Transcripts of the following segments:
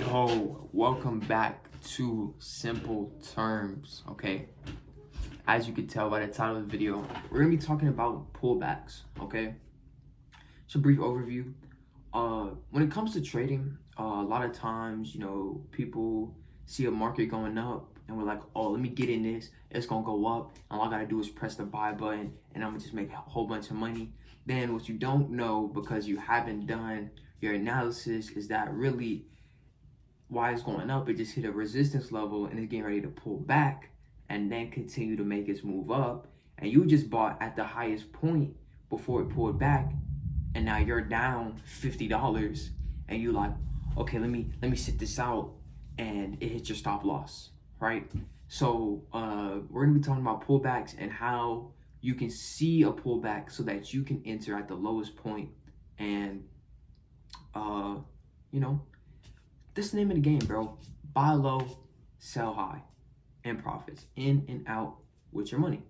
Yo, welcome back to Simple Terms, okay? As you can tell by the title of the video, we're gonna be talking about pullbacks, okay? Just a brief overview. When it comes to trading, a lot of times, people see a market going up and we're like, oh, let me get in this. It's gonna go up. All I gotta do is press the buy button and I'm gonna just make a whole bunch of money. Then what you don't know, because you haven't done your analysis, is that really why it's going up, it just hit a resistance level and it's getting ready to pull back and then continue to make its move up. And you just bought at the highest point before it pulled back, and now you're down $50 and you like, okay, let me sit this out, and it hits your stop loss, right? So we're gonna be talking about pullbacks and how you can see a pullback so that you can enter at the lowest point and you know this is the name of the game, bro. Buy low, sell high, and profits. In and out with your money.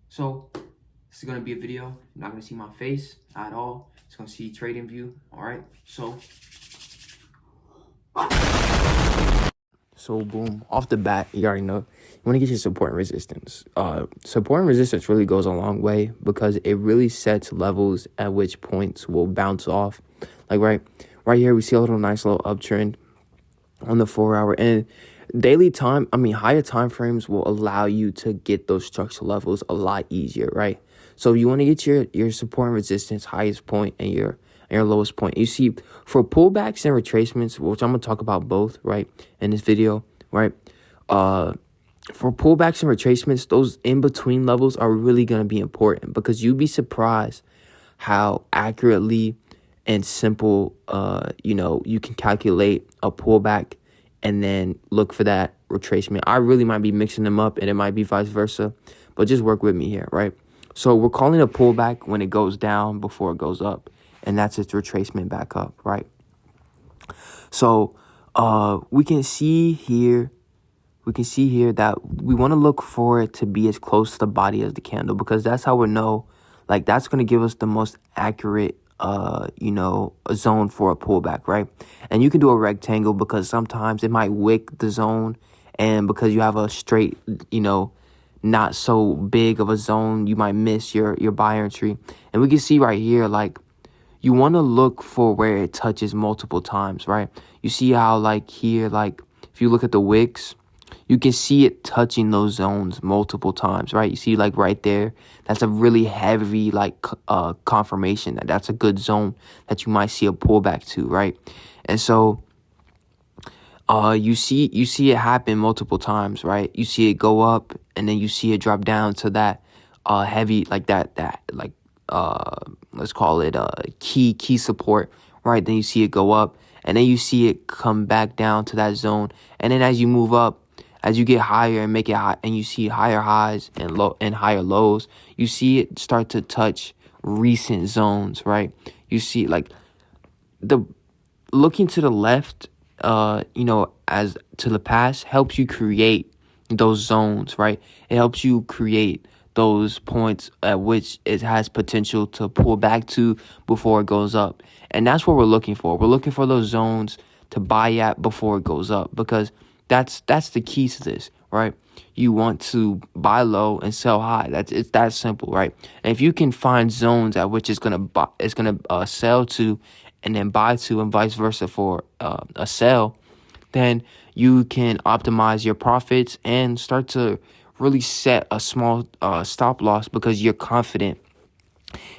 So this is gonna be a video. You're not gonna see my face at all. It's gonna see trading view. All right. So boom, off the bat, you already know you want to get your support and resistance. Support and resistance really goes a long way because it really sets levels at which points will bounce off. Like right here, we see a nice little uptrend on the 4 hour, and higher time frames will allow you to get those structural levels a lot easier, right? So you want to get your support and resistance highest point and your lowest point. You see, for pullbacks and retracements, which I'm gonna talk about both, right, in this video, right? For pullbacks and retracements, those in between levels are really gonna be important because you'd be surprised how accurately and simple, you can calculate a pullback and then look for that retracement. I really might be mixing them up and it might be vice versa, but just work with me here, right? So we're calling a pullback when it goes down before it goes up, and that's its retracement back up, right? So we can see here that we want to look for it to be as close to the body as the candle, because that's how we know, like, that's going to give us the most accurate a zone for a pullback, right? And you can do a rectangle because sometimes it might wick the zone, and because you have a straight, not so big of a zone, you might miss your buy entry. And we can see right here, like, you want to look for where it touches multiple times, right? You see how, like, here, like, if you look at the wicks, you can see it touching those zones multiple times, right? You see, like, right there, that's a really heavy, like, confirmation that that's a good zone that you might see a pullback to, right? And so you see it happen multiple times, right? You see it go up and then you see it drop down to that heavy, like let's call it key support, right? Then you see it go up and then you see it come back down to that zone, and then as you move up, as you get higher and make it high, and you see higher highs and higher lows, you see it start to touch recent zones, right? You see, like, looking to the left, as to the past helps you create those zones, right? It helps you create those points at which it has potential to pull back to before it goes up. And that's what we're looking for. We're looking for those zones to buy at before it goes up, because that's the key to this, right? You want to buy low and sell high. It's that simple, right? And if you can find zones at which it's gonna sell to, and then buy to, and vice versa for a sell, then you can optimize your profits and start to really set a small stop loss, because you're confident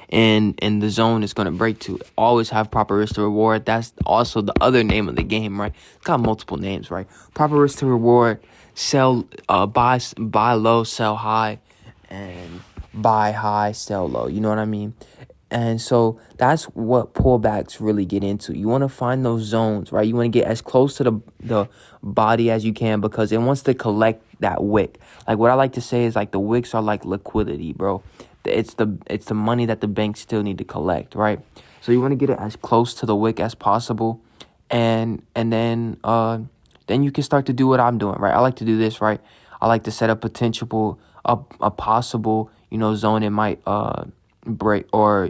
and the zone is going to break to. Always have proper risk to reward. That's also the other name of the game, right? It's got multiple names, right? Proper risk to reward, sell, buy low, sell high, and buy high, sell low. You know what I mean? And so that's what pullbacks really get into. You want to find those zones, right? You want to get as close to the body as you can, because it wants to collect that wick. Like, what I like to say is, like, the wicks are like liquidity, bro. It's the money that the banks still need to collect, right? So you want to get it as close to the wick as possible, and then you can start to do what I'm doing, right? I like to do this, right? I like to set a a possible zone it might break or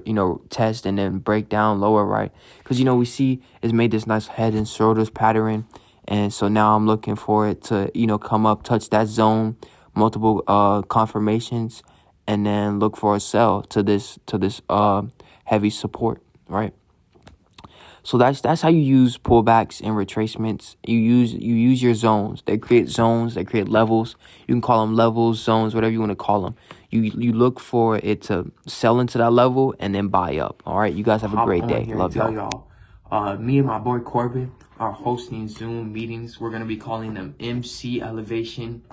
test and then break down lower, right? Because we see it's made this nice head and shoulders pattern, And so now I'm looking for it to, come up, touch that zone, multiple confirmations, and then look for a sell to this heavy support, right? So that's how you use pullbacks and retracements. You use your zones. They create zones. They create levels. You can call them levels, zones, whatever you want to call them. You look for it to sell into that level and then buy up. All right. You guys have a great day. Love y'all. Me and my boy Corbin are hosting Zoom meetings. We're gonna be calling them MC Elevation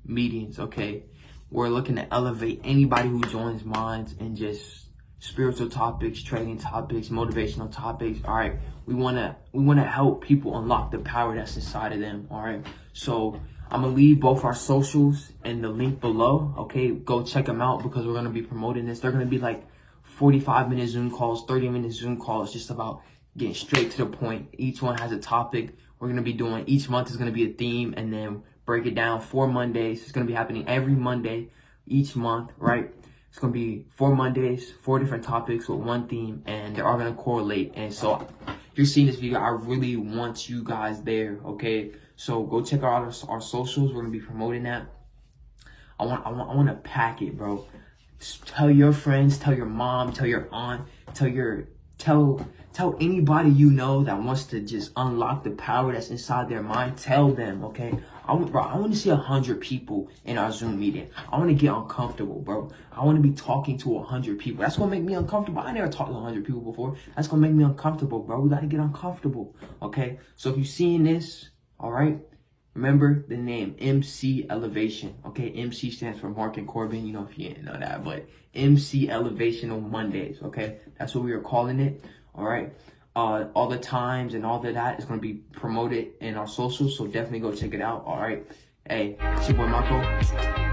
meetings. Okay. We're looking to elevate anybody who joins minds and just spiritual topics, trading topics, motivational topics. All right, we wanna help people unlock the power that's inside of them. All right, so I'm gonna leave both our socials in the link below. Okay, go check them out because we're gonna be promoting this. They're gonna be like 45-minute Zoom calls, 30-minute Zoom calls, just about getting straight to the point. Each one has a topic. We're gonna be doing, each month is gonna be a theme, and then break it down 4 Mondays. It's gonna be happening every Monday each month, right? It's going to be 4 Mondays, 4 different topics with one theme, and they're all going to correlate. And so if you're seeing this video, I really want you guys there, okay? So go check out our socials. We're going to be promoting that. I want to pack it, bro. Tell your friends, tell your mom, tell your aunt, tell anybody you know that wants to just unlock the power that's inside their mind. Tell them, okay? I want to see 100 people in our Zoom meeting. I want to get uncomfortable, bro. I want to be talking to 100 people. That's going to make me uncomfortable. I never talked to 100 people before. That's going to make me uncomfortable, bro. We got to get uncomfortable, okay? So if you're seeing this, all right, remember the name, MC Elevation, okay? MC stands for Mark and Corbin, if you didn't know that, but MC Elevation on Mondays, okay? That's what we are calling it, all right? All the times and all of that is going to be promoted in our socials, so definitely go check it out. All right. Hey, it's your boy Marco.